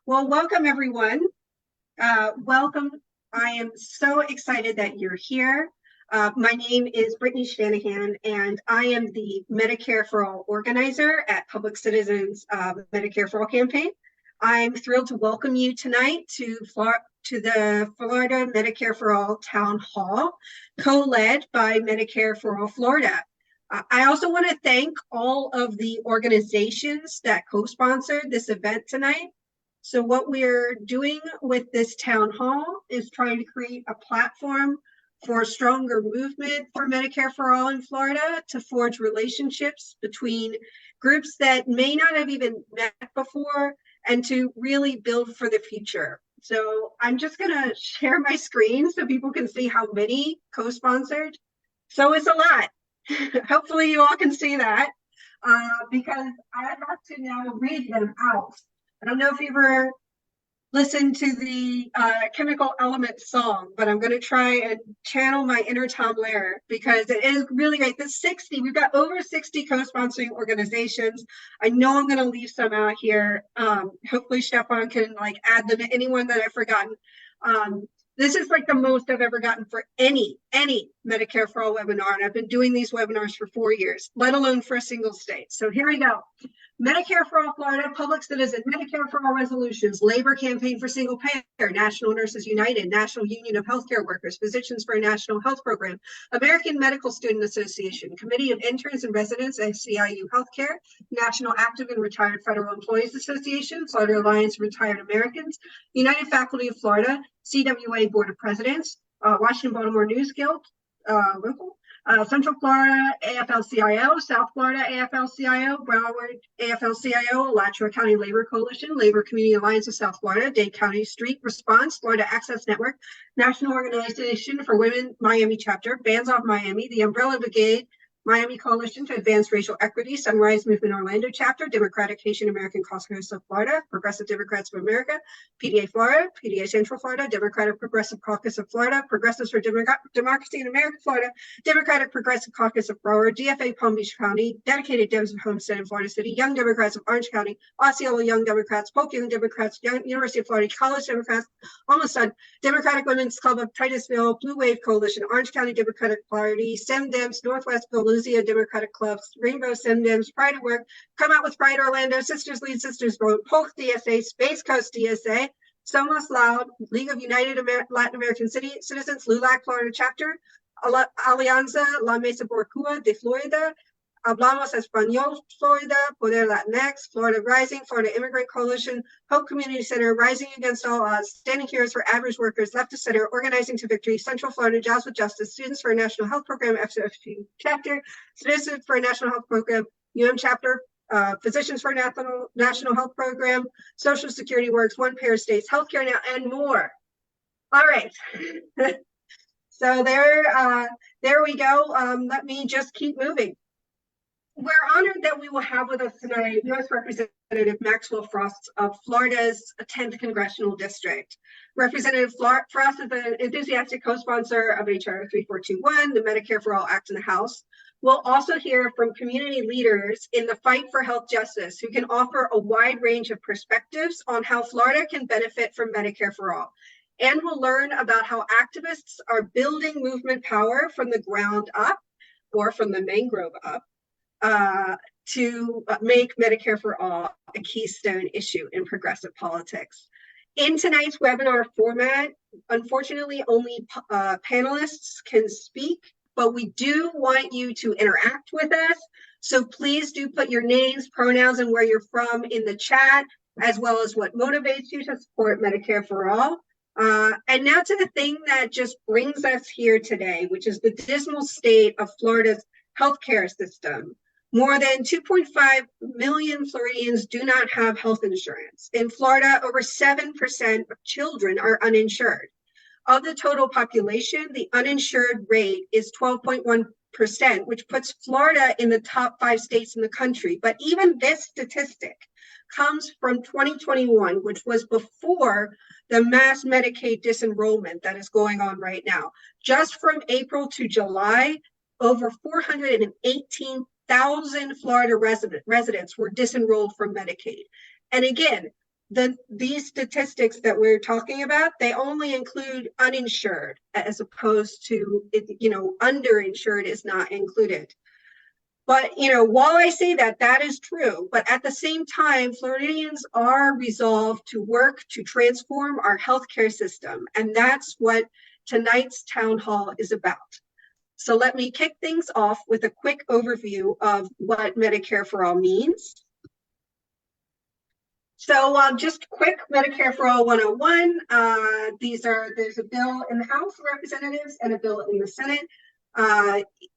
Well, welcome everyone. Welcome. I am so excited that you're here. My name is Brittany Shanahan, and I am the Medicare for All organizer at Public Citizens Medicare for All campaign. I'm thrilled to welcome you tonight to the Florida Medicare for All Town Hall, co-led by Medicare for All Florida. I also want to thank all of the organizations that co-sponsored this event tonight. So what we're doing with this town hall is trying to create a platform for a stronger movement for Medicare for All in Florida, to forge relationships between groups that may not have even met before, and to really build for the future. So I'm just gonna share my screen so people can see how many co-sponsored. So it's a lot. Hopefully you all can see that, because I have to now read them out. I don't know if you ever listened to the Chemical Elements song, but I'm going to try and channel my inner Tom Lehrer, because it is really great. We've got over 60 co-sponsoring organizations. I know I'm going to leave some out here. Hopefully Stefan can add them to anyone that I've forgotten. This is the most I've ever gotten for any Medicare for All webinar, and I've been doing these webinars for 4 years, let alone for a single state. So here we go. Medicare for All Florida, Public Citizen, Medicare for All Resolutions, Labor Campaign for Single Payer, National Nurses United, National Union of Healthcare Workers, Physicians for a National Health Program, American Medical Student Association, Committee of Interns and Residents at SCIU Healthcare, National Active and Retired Federal Employees Association, Florida Alliance of Retired Americans, United Faculty of Florida, CWA Board of Presidents, Washington Baltimore News Guild, local, Central Florida AFL-CIO, South Florida AFL-CIO, Broward AFL-CIO, Alachua County Labor Coalition, Labor Community Alliance of South Florida, Dade County Street Response, Florida Access Network, National Organization for Women Miami Chapter, Bands Off Miami, the Umbrella Brigade, Miami Coalition to Advance Racial Equity, Sunrise Movement Orlando Chapter, Democratic Haitian American Caucus of Florida, Progressive Democrats of America, PDA Florida, PDA Central Florida, Democratic Progressive Caucus of Florida, Progressives for Democracy in America Florida, Democratic Progressive Caucus of Broward, DFA Palm Beach County, Dedicated Dems of Homestead in Florida City, Young Democrats of Orange County, Osceola Young Democrats, Polk Young Democrats, University of Florida College Democrats, Almost Done, Democratic Women's Club of Titusville, Blue Wave Coalition, Orange County Democratic Party, SEM Dems, Northwest Louisiana Democratic Clubs, Rainbow SEM Dems, Pride at Work, Come Out with Pride Orlando, Sisters Lead Sisters Vote, Polk DSA, Space Coast DSA, Somos Loud, League of United Latin American Citizens, LULAC Florida Chapter, Alianza La Mesa por Cuba de Florida, Hablamos Español Florida, Poder Latinx, Florida Rising, Florida Immigrant Coalition, Hope Community Center, Rising Against All Odds, Standing Heroes for Average Workers, Left to Center, Organizing to Victory, Central Florida Jobs with Justice, Students for a National Health Program, FCFP Chapter, Citizens for a National Health Program, Chapter, Physicians for a National Health Program, Social Security Works, One Pair States, Healthcare Now, and more. All right. So there we go. Let me just keep moving. We're honored that we will have with us tonight U.S. Representative Maxwell Frost of Florida's 10th Congressional District. Representative Frost is an enthusiastic co-sponsor of H.R. 3421, the Medicare for All Act in the House. We'll also hear from community leaders in the fight for health justice who can offer a wide range of perspectives on how Florida can benefit from Medicare for All. And we'll learn about how activists are building movement power from the ground up, or from the mangrove up, to make Medicare for All a keystone issue in progressive politics. In tonight's webinar format, unfortunately, only panelists can speak, but we do want you to interact with us. So please do put your names, pronouns, and where you're from in the chat, as well as what motivates you to support Medicare for All. And now to the thing that just brings us here today, which is the dismal state of Florida's healthcare system. More than 2.5 million Floridians do not have health insurance. In Florida, over 7% of children are uninsured. Of the total population, the uninsured rate is 12.1%, which puts Florida in the top 5 states in the country. But even this statistic comes from 2021, which was before the mass Medicaid disenrollment that is going on right now. Just from April to July, over 418,000 Florida residents were disenrolled from Medicaid. And again, these statistics that we're talking about, they only include uninsured as opposed to, underinsured is not included. But, while I say that, that is true. But at the same time, Floridians are resolved to work to transform our healthcare system. And that's what tonight's town hall is about. So let me kick things off with a quick overview of what Medicare for All means. So just quick Medicare for All 101. There's a bill in the House of Representatives and a bill in the Senate.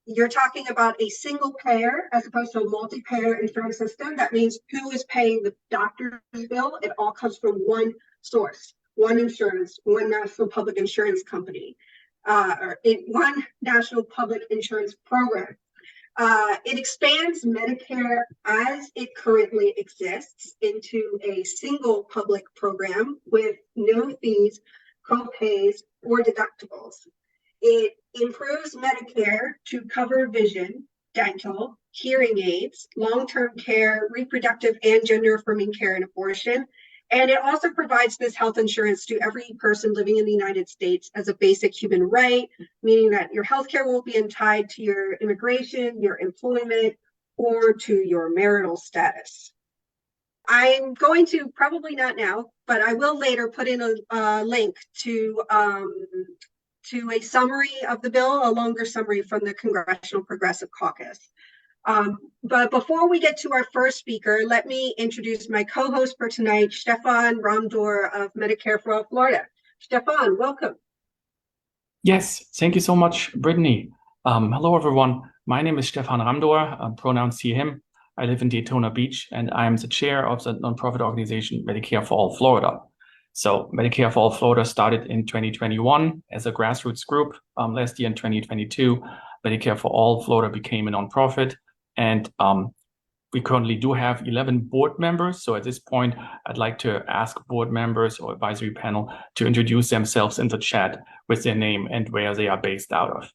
You're talking about a single payer as opposed to a multi-payer insurance system. That means who is paying the doctor's bill? It all comes from one source, one insurance, one national public insurance company, one national public insurance program. It expands Medicare as it currently exists into a single public program with no fees, co-pays, or deductibles. It improves Medicare to cover vision, dental, hearing aids, long-term care, reproductive and gender-affirming care and abortion. And it also provides this health insurance to every person living in the United States as a basic human right, meaning that your healthcare won't be tied to your immigration, your employment, or to your marital status. I'm going to, probably not now, but I will later put in a link to a summary of the bill, a longer summary from the Congressional Progressive Caucus. But before we get to our first speaker, let me introduce my co-host for tonight, Stefan Ramdor of Medicare for All Florida. Stefan, welcome. Yes, thank you so much, Brittany. Hello, everyone. My name is Stefan Ramdor, pronouns he, him. I live in Daytona Beach, and I'm the chair of the nonprofit organization Medicare for All Florida. So Medicare for All Florida started in 2021 as a grassroots group. Last year in 2022, Medicare for All Florida became a nonprofit. And we currently do have 11 board members. So at this point, I'd like to ask board members or advisory panel to introduce themselves in the chat with their name and where they are based out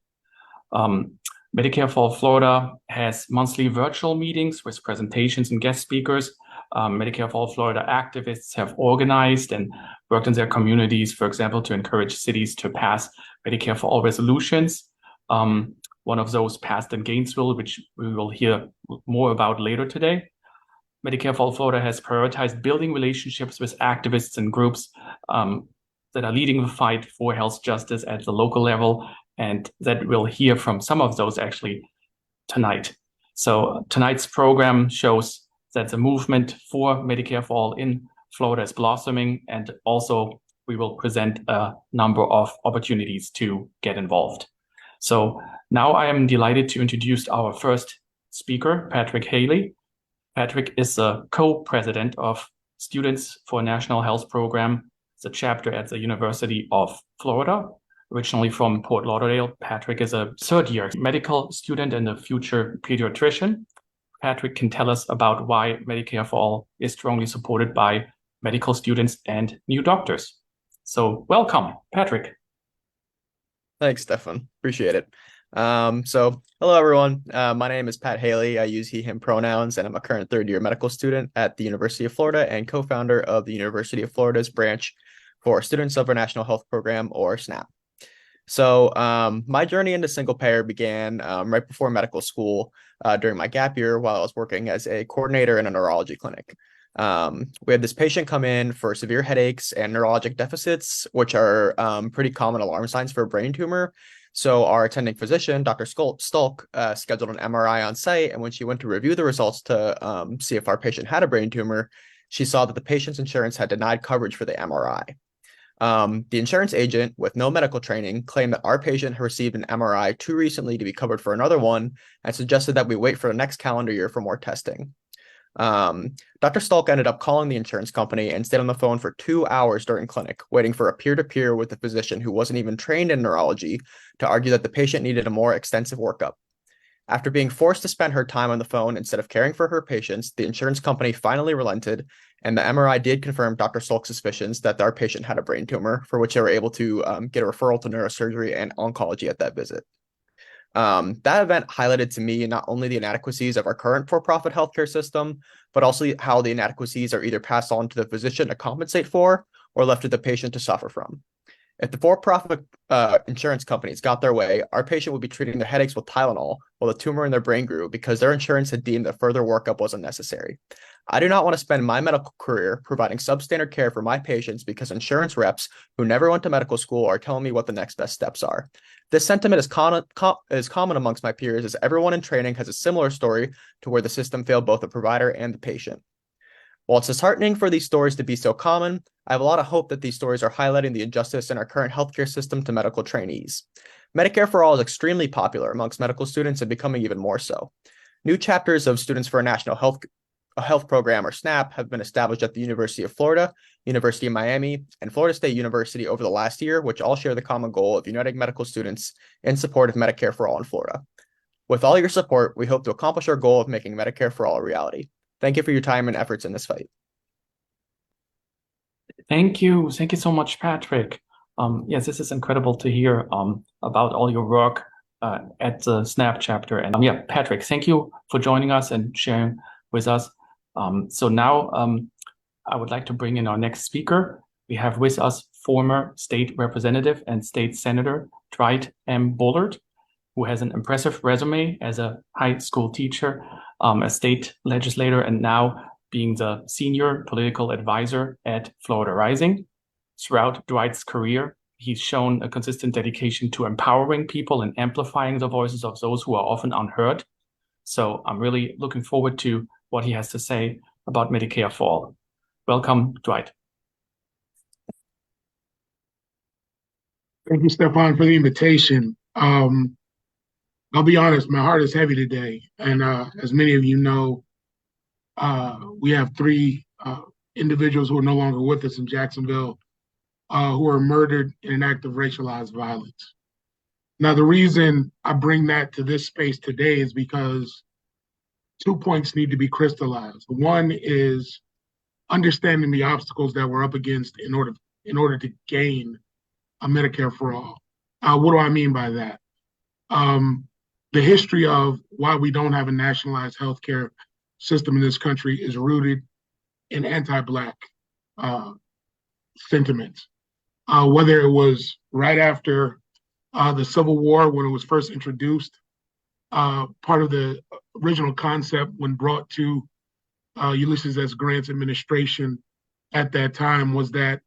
of. Medicare for All Florida has monthly virtual meetings with presentations and guest speakers. Medicare for All Florida activists have organized and worked in their communities, for example, to encourage cities to pass Medicare for All resolutions. One of those passed in Gainesville, which we will hear more about later today. Medicare for All Florida has prioritized building relationships with activists and groups that are leading the fight for health justice at the local level, and that we'll hear from some of those actually tonight. So tonight's program shows that the movement for Medicare for All in Florida is blossoming, and also we will present a number of opportunities to get involved. So now I am delighted to introduce our first speaker, Patrick Haley. Patrick is a co-president of Students for a National Health Program, the chapter at the University of Florida. Originally from Port Lauderdale, Patrick is a third-year medical student and a future pediatrician. Patrick can tell us about why Medicare for All is strongly supported by medical students and new doctors. So welcome, Patrick. Thanks, Stefan. Appreciate it. So hello, everyone. My name is Pat Haley. I use he, him pronouns, and I'm a current third-year medical student at the University of Florida and co-founder of the University of Florida's branch for Students of our National Health Program, or SNAP. So my journey into single payer began right before medical school during my gap year while I was working as a coordinator in a neurology clinic. We had this patient come in for severe headaches and neurologic deficits, which are pretty common alarm signs for a brain tumor. So our attending physician, Dr. Stolk, scheduled an MRI on site, and when she went to review the results to see if our patient had a brain tumor, she saw that the patient's insurance had denied coverage for the MRI. The insurance agent, with no medical training, claimed that our patient had received an MRI too recently to be covered for another one and suggested that we wait for the next calendar year for more testing. Dr. Stolk ended up calling the insurance company and stayed on the phone for 2 hours during clinic, waiting for a peer-to-peer with a physician who wasn't even trained in neurology to argue that the patient needed a more extensive workup. After being forced to spend her time on the phone instead of caring for her patients, the insurance company finally relented, and the MRI did confirm Dr. Stolk's suspicions that our patient had a brain tumor, for which they were able to get a referral to neurosurgery and oncology at that visit. That event highlighted to me not only the inadequacies of our current for-profit healthcare system, but also how the inadequacies are either passed on to the physician to compensate for or left to the patient to suffer from. If the for-profit insurance companies got their way, our patient would be treating their headaches with Tylenol while the tumor in their brain grew because their insurance had deemed that further workup wasn't necessary. I do not want to spend my medical career providing substandard care for my patients because insurance reps who never went to medical school are telling me what the next best steps are. This sentiment is common amongst my peers, as everyone in training has a similar story to where the system failed both the provider and the patient. While it's disheartening for these stories to be so common, I have a lot of hope that these stories are highlighting the injustice in our current healthcare system to medical trainees. Medicare for All is extremely popular amongst medical students and becoming even more so. New chapters of Students for a National Health Program, or SNAP, have been established at the University of Florida, University of Miami, and Florida State University over the last year, which all share the common goal of uniting medical students in support of Medicare for All in Florida. With all your support, we hope to accomplish our goal of making Medicare for All a reality. Thank you for your time and efforts in this fight. Thank you. Thank you so much, Patrick. Yes, this is incredible to hear about all your work at the SNAP chapter. And yeah, Patrick, thank you for joining us and sharing with us. So now I would like to bring in our next speaker. We have with us former state representative and state senator Dwight M. Bullard, who has an impressive resume as a high school teacher, a state legislator, and now being the senior political advisor at Florida Rising. Throughout Dwight's career, he's shown a consistent dedication to empowering people and amplifying the voices of those who are often unheard. So I'm really looking forward to what he has to say about Medicare for All. Welcome, Dwight. Thank you, Stefan, for the invitation. I'll be honest, my heart is heavy today. And as many of you know, we have three individuals who are no longer with us in Jacksonville who were murdered in an act of racialized violence. Now, the reason I bring that to this space today is because 2 points need to be crystallized. One is understanding the obstacles that we're up against in order to gain a Medicare for All. What do I mean by that? The history of why we don't have a nationalized healthcare system in this country is rooted in anti-Black sentiments. Whether it was right after the Civil War when it was first introduced, part of the original concept when brought to Ulysses S. Grant's administration at that time was that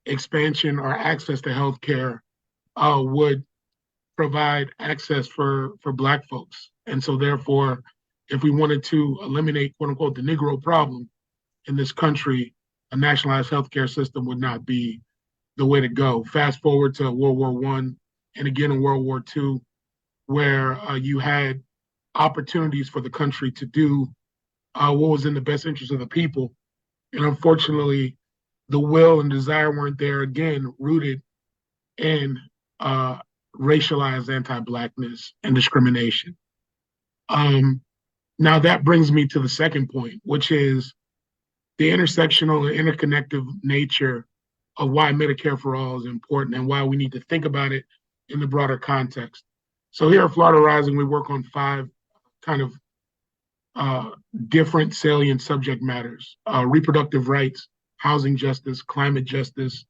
expansion or access to healthcare would provide access for Black folks. And so therefore, if we wanted to eliminate, quote unquote, the Negro problem in this country, a nationalized healthcare system would not be the way to go. Fast forward to World War I and again in World War II, where you had opportunities for the country to do what was in the best interest of the people. And unfortunately, the will and desire weren't there, again, rooted in racialized anti-Blackness and discrimination. Now that brings me to the second point, which is the intersectional and interconnective nature of why Medicare for All is important and why we need to think about it in the broader context. So here at Florida Rising, we work on 5 kind of different salient subject matters: reproductive rights, housing justice, climate justice,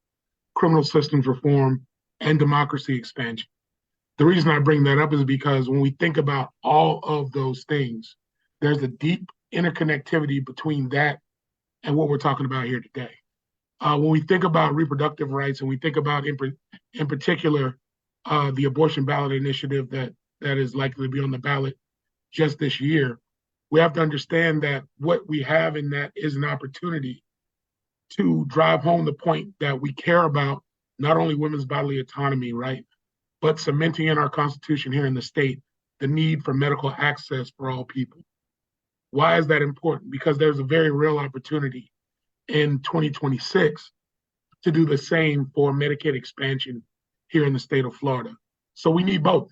criminal systems reform, and democracy expansion. The reason I bring that up is because when we think about all of those things, there's a deep interconnectivity between that and what we're talking about here today. When we think about reproductive rights and we think about, in particular, the abortion ballot initiative that is likely to be on the ballot just this year, we have to understand that what we have in that is an opportunity to drive home the point that we care about not only women's bodily autonomy, right, but cementing in our Constitution here in the state the need for medical access for all people. Why is that important? Because there's a very real opportunity in 2026 to do the same for Medicaid expansion here in the state of Florida. So we need both.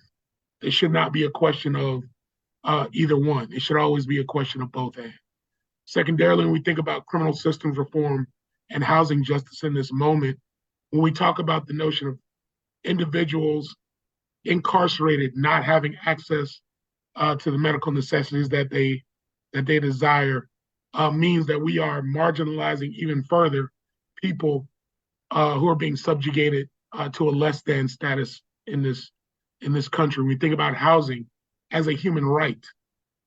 It should not be a question of either one. It should always be a question of both and. Secondarily, when we think about criminal systems reform and housing justice in this moment, when we talk about the notion of individuals incarcerated not having access to the medical necessities that they desire, means that we are marginalizing even further people who are being subjugated to a less than status in this country. We think about housing as a human right.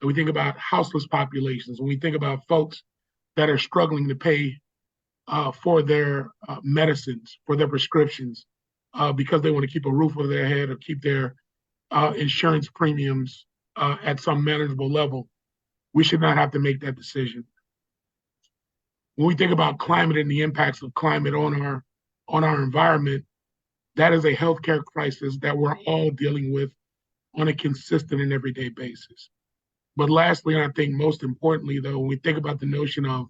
And we think about houseless populations. When we think about folks that are struggling to pay for their medicines, for their prescriptions, because they want to keep a roof over their head or keep their insurance premiums at some manageable level, we should not have to make that decision. When we think about climate and the impacts of climate on our environment, that is a healthcare crisis that we're all dealing with on a consistent and everyday basis. But lastly, and I think most importantly, though, when we think about the notion of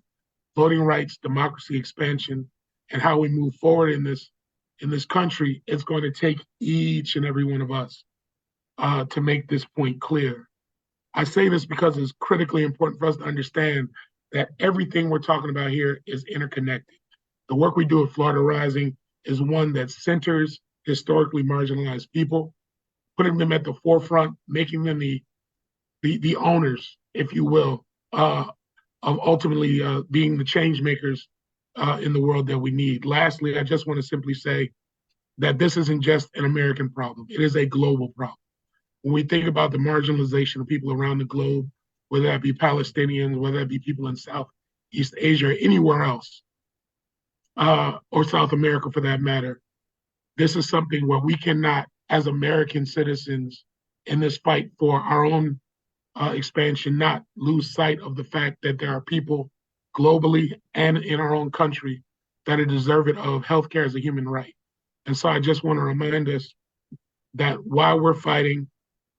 voting rights, democracy expansion, and how we move forward in this country, it's going to take each and every one of us to make this point clear. I say this because it's critically important for us to understand that everything we're talking about here is interconnected. The work we do at Florida Rising is one that centers historically marginalized people, putting them at the forefront, making them the owners, if you will, of ultimately being the change makers in the world that we need. Lastly, I just want to simply say that this isn't just an American problem. It is a global problem. When we think about the marginalization of people around the globe, whether that be Palestinians, whether that be people in Southeast Asia, or anywhere else, or South America for that matter, this is something where we cannot, as American citizens in this fight for our own expansion, not lose sight of the fact that there are people globally and in our own country that are deserving of healthcare as a human right. And so I just want to remind us that while we're fighting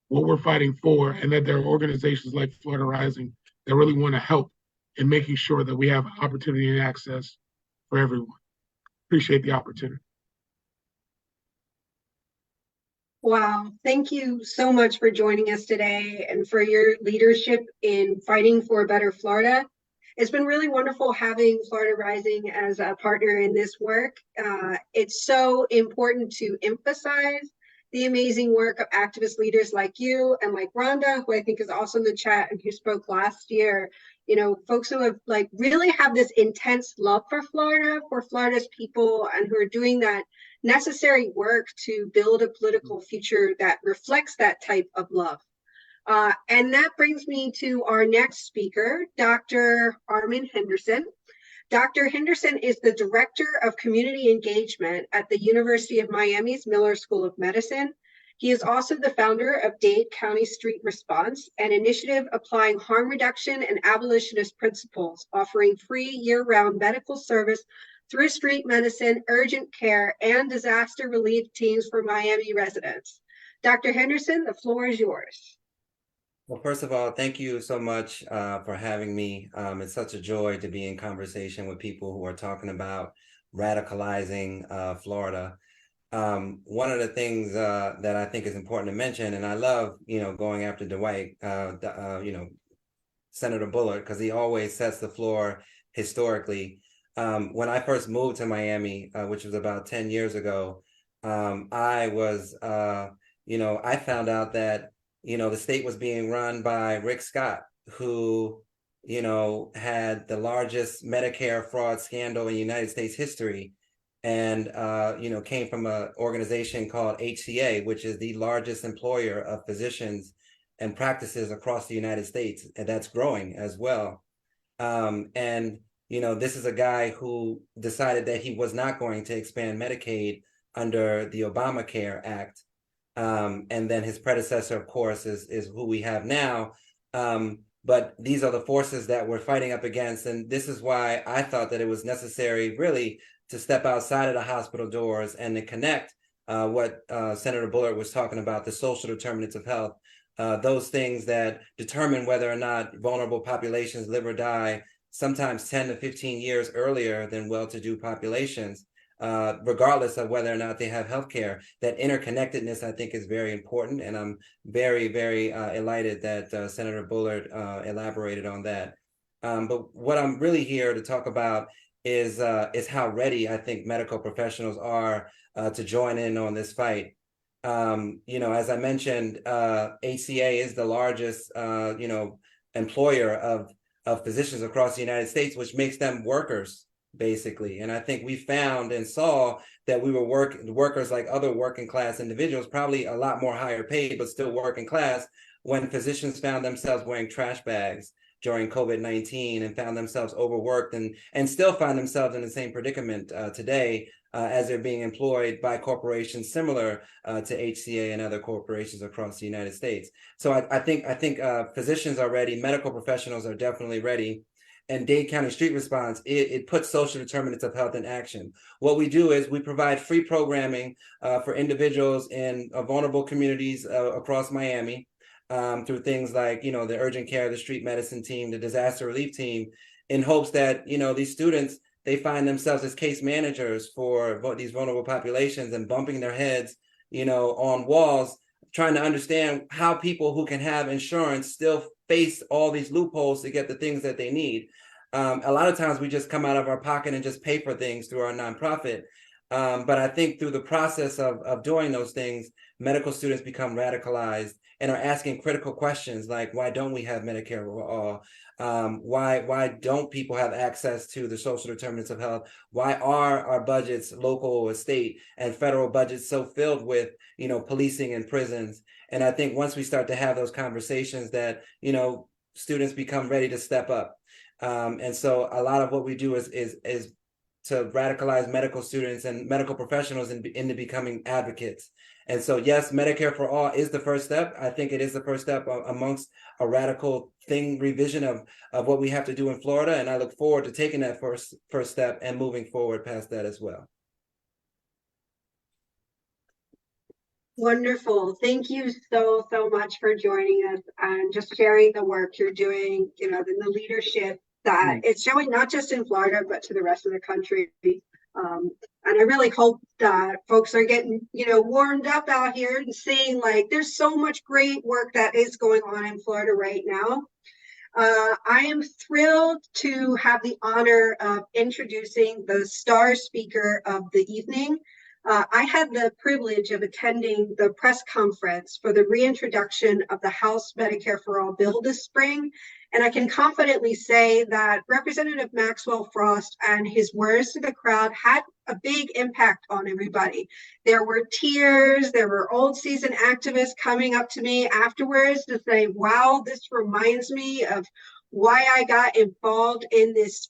what we're fighting for, and that there are organizations like Florida Rising that really want to help in making sure that we have opportunity and access for everyone. Appreciate the opportunity. Wow, thank you so much for joining us today and for your leadership in fighting for a better Florida. It's been really wonderful having Florida Rising as a partner in this work. It's so important to emphasize the amazing work of activist leaders like you and like Rhonda, who I think is also in the chat and who spoke last year. You know, folks who have really have this intense love for Florida, for Florida's people, and who are doing that necessary work to build a political future that reflects that type of love. And that brings me to our next speaker, Dr. Armin Henderson. Dr. Henderson is the Director of Community Engagement at the University of Miami's Miller School of Medicine. He is also the founder of Dade County Street Response, an initiative applying harm reduction and abolitionist principles, offering free year-round medical service through street medicine, urgent care, and disaster relief teams for Miami residents. Dr. Henderson, the floor is yours. Well, first of all, thank you so much for having me. It's such a joy to be in conversation with people who are talking about radicalizing Florida. One of the things that I think is important to mention, and I love, going after Dwight, Senator Bullard, because he always sets the floor historically. When I first moved to Miami, which was about 10 years ago, I was, I found out that the state was being run by Rick Scott, who, had the largest Medicare fraud scandal in United States history, and, came from an organization called HCA, which is the largest employer of physicians and practices across the United States, and that's growing as well. This is a guy who decided that he was not going to expand Medicaid under the Obamacare Act. And then his predecessor, of course, is who we have now. But these are the forces that we're fighting up against. And this is why I thought that it was necessary really to step outside of the hospital doors and to connect what Senator Bullard was talking about, the social determinants of health, those things that determine whether or not vulnerable populations live or die, sometimes 10 to 15 years earlier than well-to-do populations. Regardless of whether or not they have healthcare. That interconnectedness, I think, is very important, and I'm very, very elated that Senator Bullard elaborated on that. But what I'm really here to talk about is how ready I think medical professionals are to join in on this fight. As I mentioned, HCA is the largest, employer of physicians across the United States, which makes them workers, basically. And I think we found and saw that we were workers like other working class individuals, probably a lot more higher paid, but still working class, when physicians found themselves wearing trash bags during COVID-19 and found themselves overworked and still find themselves in the same predicament today as they're being employed by corporations similar to HCA and other corporations across the United States. So I think physicians are ready, medical professionals are definitely ready. And Dade County Street Response, it puts social determinants of health in action. What we do is we provide free programming for individuals in vulnerable communities across Miami, through things like, the urgent care, the street medicine team, the disaster relief team, in hopes that, these students, they find themselves as case managers for these vulnerable populations and bumping their heads, on walls, trying to understand how people who can have insurance still face all these loopholes to get the things that they need. A lot of times we just come out of our pocket and just pay for things through our nonprofit. But I think through the process of doing those things, medical students become radicalized and are asking critical questions like, why don't we have Medicare for all? Why don't people have access to the social determinants of health? Why are our budgets, local, state, and federal budgets, so filled with, policing and prisons? And I think once we start to have those conversations that, students become ready to step up. And so a lot of what we do is to radicalize medical students and medical professionals into becoming advocates. And so, yes, Medicare for all is the first step. I think it is the first step amongst a radical revision of what we have to do in Florida. And I look forward to taking that first step and moving forward past that as well. Wonderful. Thank you so much for joining us and just sharing the work you're doing, the leadership that it's showing not just in Florida, but to the rest of the country. And I really hope that folks are getting, warmed up out here and seeing like there's so much great work that is going on in Florida right now. I am thrilled to have the honor of introducing the star speaker of the evening. I had the privilege of attending the press conference for the reintroduction of the House Medicare for All bill this spring. And I can confidently say that Representative Maxwell Frost and his words to the crowd had a big impact on everybody. There were tears, there were old season activists coming up to me afterwards to say, wow, this reminds me of why I got involved in this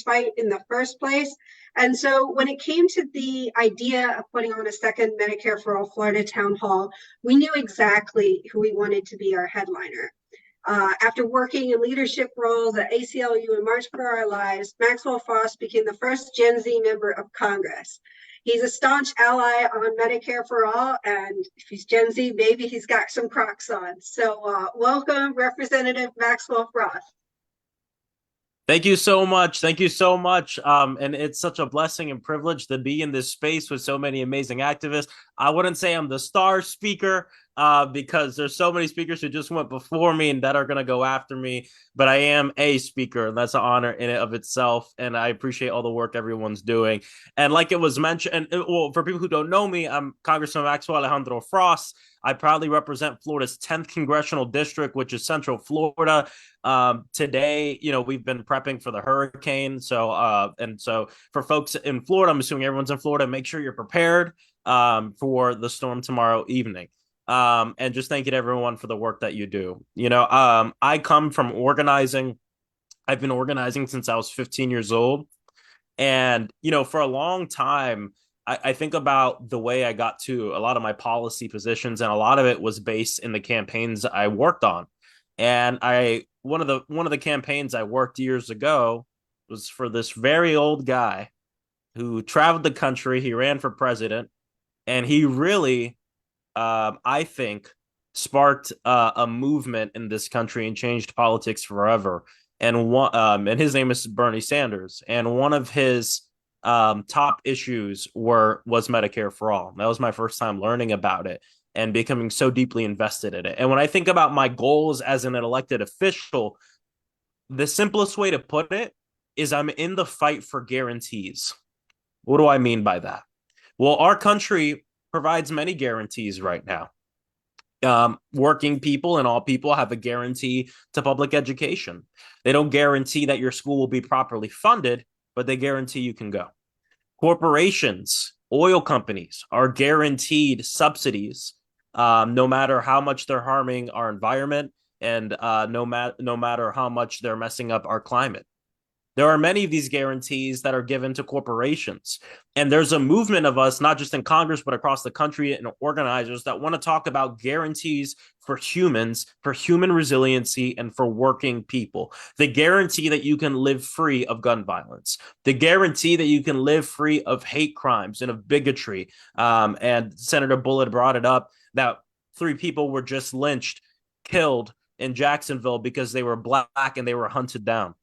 fight in the first place. And so when it came to the idea of putting on a second Medicare for All Florida town hall, we knew exactly who we wanted to be our headliner. After working in leadership roles at ACLU and March for Our Lives, Maxwell Frost became the first Gen Z member of Congress. He's a staunch ally on Medicare for All, and if he's Gen Z, maybe he's got some Crocs on. So welcome, Representative Maxwell Frost. Thank you so much. Thank you so much. And it's such a blessing and privilege to be in this space with so many amazing activists. I wouldn't say I'm the star speaker because there's so many speakers who just went before me and that are going to go after me. But I am a speaker, and that's an honor in and of itself. And I appreciate all the work everyone's doing. And like it was mentioned, well, for people who don't know me, I'm Congressman Maxwell Frost. I proudly represent Florida's 10th congressional district, which is Central Florida. Today, we've been prepping for the hurricane. So for folks in Florida, I'm assuming everyone's in Florida, make sure you're prepared for the storm tomorrow evening. And just thank you to everyone for the work that you do. I come from organizing. I've been organizing since I was 15 years old. And, for a long time, I think about the way I got to a lot of my policy positions, and a lot of it was based in the campaigns I worked on. And one of the campaigns I worked years ago was for this very old guy who traveled the country. He ran for president, and he really, I think, sparked a movement in this country and changed politics forever. And his name is Bernie Sanders. And one of his top issues was Medicare for all. That was my first time learning about it and becoming so deeply invested in it. And when I think about my goals as an elected official, the simplest way to put it is I'm in the fight for guarantees. What do I mean by that? Well, our country provides many guarantees right now. working people and all people have a guarantee to public education. They don't guarantee that your school will be properly funded, but they guarantee you can go. Corporations, oil companies are guaranteed subsidies, no matter how much they're harming our environment and no matter how much they're messing up our climate. There are many of these guarantees that are given to corporations. And there's a movement of us, not just in Congress, but across the country and organizers that want to talk about guarantees for humans, for human resiliency, and for working people. The guarantee that you can live free of gun violence, the guarantee that you can live free of hate crimes and of bigotry. And Senator Bullitt brought it up that 3 people were just lynched, killed in Jacksonville because they were Black and they were hunted down.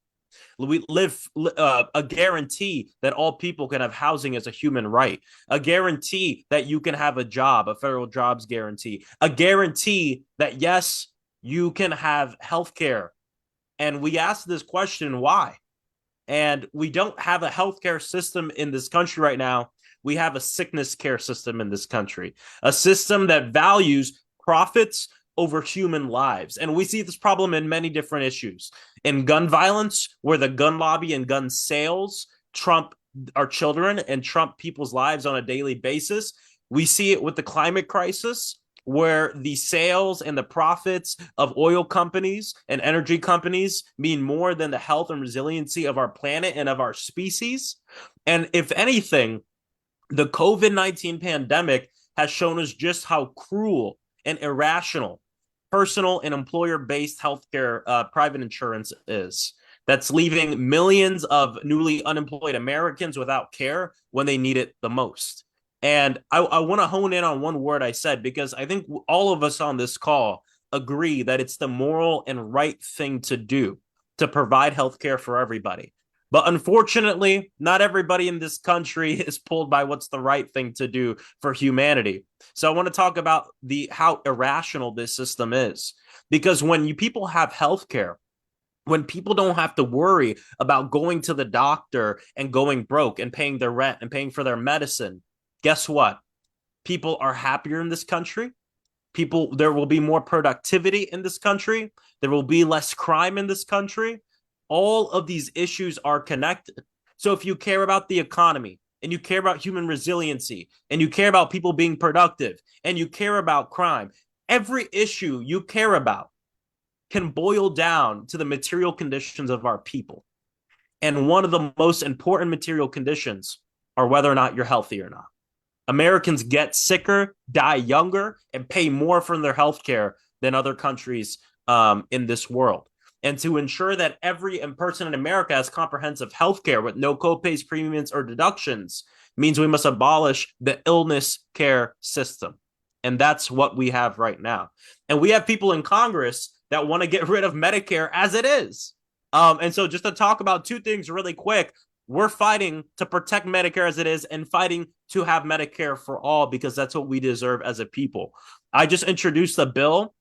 We live a guarantee that all people can have housing as a human right, a guarantee that you can have a job, a federal jobs guarantee, a guarantee that, yes, you can have health care. And we ask this question, why? And we don't have a healthcare system in this country right now. We have a sickness care system in this country, a system that values profits over human lives. And we see this problem in many different issues. In gun violence, where the gun lobby and gun sales trump our children and trump people's lives on a daily basis. We see it with the climate crisis, where the sales and the profits of oil companies and energy companies mean more than the health and resiliency of our planet and of our species. And if anything, the COVID-19 pandemic has shown us just how cruel and irrational personal and employer-based healthcare private insurance is. That's leaving millions of newly unemployed Americans without care when they need it the most. And I want to hone in on one word I said, because I think all of us on this call agree that it's the moral and right thing to do to provide healthcare for everybody. But unfortunately, not everybody in this country is pulled by what's the right thing to do for humanity. So I want to talk about how irrational this system is. Because when people have healthcare, when people don't have to worry about going to the doctor and going broke and paying their rent and paying for their medicine, guess what? People are happier in this country. There will be more productivity in this country. There will be less crime in this country. All of these issues are connected. So if you care about the economy and you care about human resiliency and you care about people being productive and you care about crime, every issue you care about can boil down to the material conditions of our people. And one of the most important material conditions are whether or not you're healthy or not. Americans get sicker, die younger, and pay more for their health care than other countries in this world. And to ensure that every person in America has comprehensive health care with no copays, premiums, or deductions means we must abolish the illness care system. And that's what we have right now. And we have people in Congress that want to get rid of Medicare as it is. And so just to talk about 2 things really quick, we're fighting to protect Medicare as it is and fighting to have Medicare for all, because that's what we deserve as a people. I just introduced a bill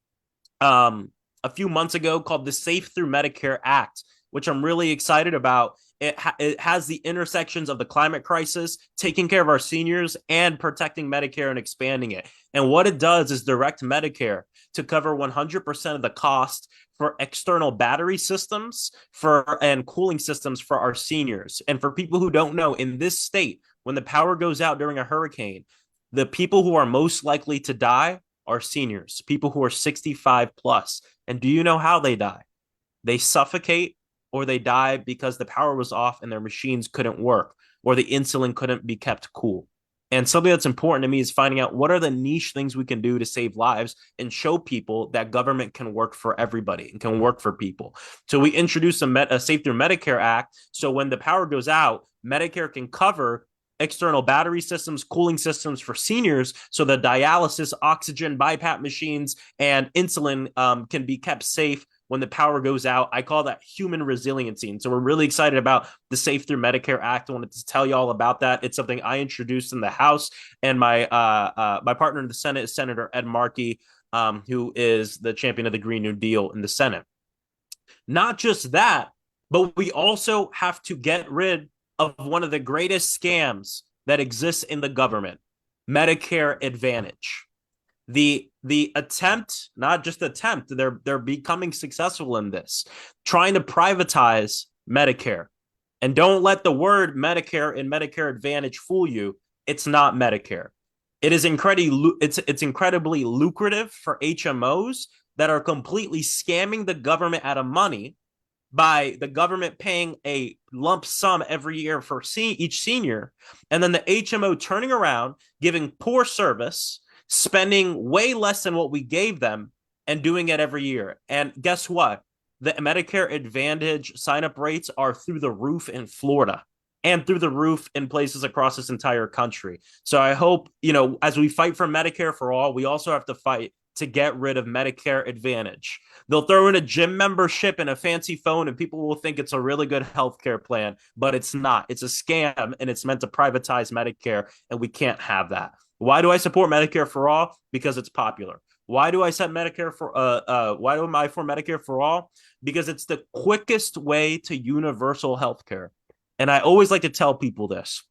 a few months ago called the Safe Through Medicare Act, which I'm really excited about. It has the intersections of the climate crisis, taking care of our seniors, and protecting Medicare and expanding it. And what it does is direct Medicare to cover 100% of the cost for external battery systems and cooling systems for our seniors. And for people who don't know, in this state, when the power goes out during a hurricane, the people who are most likely to die are seniors, people who are 65 plus. And do you know how they die? They suffocate, or they die because the power was off and their machines couldn't work, or the insulin couldn't be kept cool. And something that's important to me is finding out what are the niche things we can do to save lives and show people that government can work for everybody and can work for people. So we introduced a Safe Through Medicare Act. So when the power goes out, Medicare can cover external battery systems, cooling systems for seniors, so the dialysis, oxygen, BiPAP machines, and insulin can be kept safe when the power goes out. I call that human resiliency. And so we're really excited about the Safe Through Medicare Act. I wanted to tell you all about that. It's something I introduced in the House, and my partner in the Senate is Senator Ed Markey, who is the champion of the Green New Deal in the Senate. Not just that, but we also have to get rid of one of the greatest scams that exists in the government, Medicare Advantage. The the attempt, not just attempt, they're becoming successful in this, trying to privatize Medicare. And don't let the word Medicare and Medicare Advantage fool you. It's not Medicare. It is incredibly lucrative for HMOs that are completely scamming the government out of money by the government paying a lump sum every year for each senior, and then the HMO turning around, giving poor service, spending way less than what we gave them, and doing it every year. And guess what? The Medicare Advantage sign-up rates are through the roof in Florida and through the roof in places across this entire country. So I hope, as we fight for Medicare for all, we also have to fight to get rid of Medicare Advantage. They'll throw in a gym membership and a fancy phone, and people will think it's a really good healthcare plan, but it's not. It's a scam, and it's meant to privatize Medicare, and we can't have that. Why do I support Medicare for all? Because it's popular. Why do I set Medicare for why am I for Medicare for all? Because it's the quickest way to universal healthcare. And I always like to tell people this.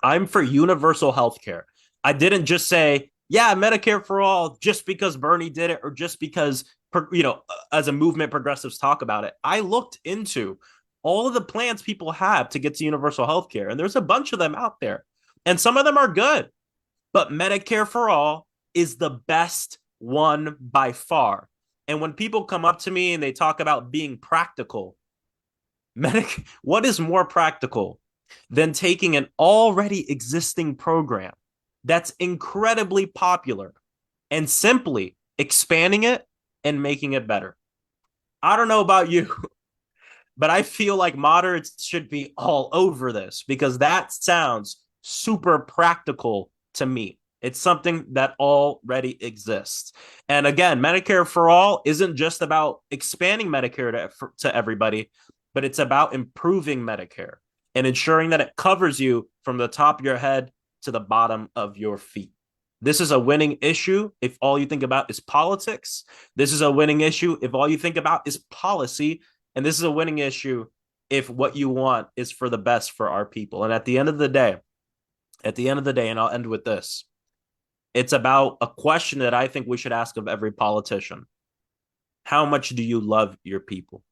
I'm for universal healthcare. I didn't just say, yeah, Medicare for all just because Bernie did it or just because, as a movement, progressives talk about it. I looked into all of the plans people have to get to universal healthcare, and there's a bunch of them out there. And some of them are good, but Medicare for all is the best one by far. And when people come up to me and they talk about being practical, what is more practical than taking an already existing program that's incredibly popular and simply expanding it and making it better? I don't know about you, but I feel like moderates should be all over this because that sounds super practical to me. It's something that already exists. And again, Medicare for all isn't just about expanding Medicare to everybody, but it's about improving Medicare and ensuring that it covers you from the top of your head to the bottom of your feet. This is a winning issue if all you think about is politics. This is a winning issue if all you think about is policy. And this is a winning issue if what you want is for the best for our people. And at the end of the day, and I'll end with this, it's about a question that I think we should ask of every politician. How much do you love your people?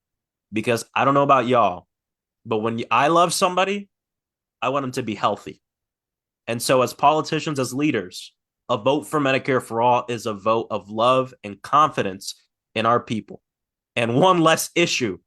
Because I don't know about y'all, but when I love somebody, I want them to be healthy. And so as politicians, as leaders, a vote for Medicare for all is a vote of love and confidence in our people. And one less issue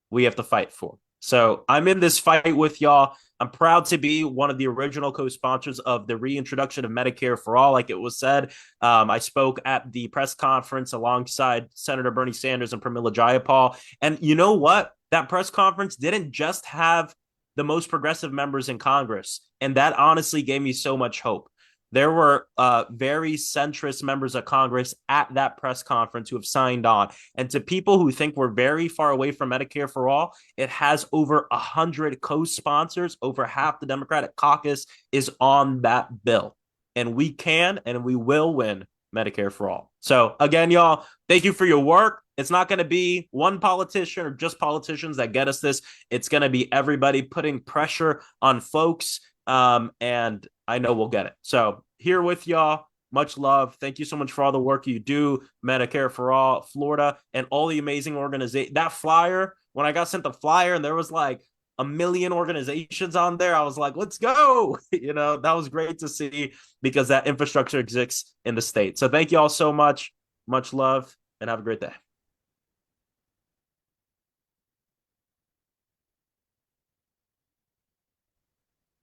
we have to fight for. So I'm in this fight with y'all. I'm proud to be one of the original co-sponsors of the reintroduction of Medicare for all. Like it was said, I spoke at the press conference alongside Senator Bernie Sanders and Pramila Jayapal. And you know what? That press conference didn't just have the most progressive members in Congress. And that honestly gave me so much hope. There were very centrist members of Congress at that press conference who have signed on. And to people who think we're very far away from Medicare for all, it has over 100 co-sponsors. Over half the Democratic caucus is on that bill. And we can and we will win Medicare for all. So again, y'all, thank you for your work. It's not going to be one politician or just politicians that get us this. It's going to be everybody putting pressure on folks. And I know we'll get it. So here with y'all, much love. Thank you so much for all the work you do, Medicare for All, Florida, and all the amazing organizations. That flyer, when I got sent the flyer and there was like 1 million organizations on there, I was like, let's go. That was great to see because that infrastructure exists in the state. So thank you all so much. Much love and have a great day.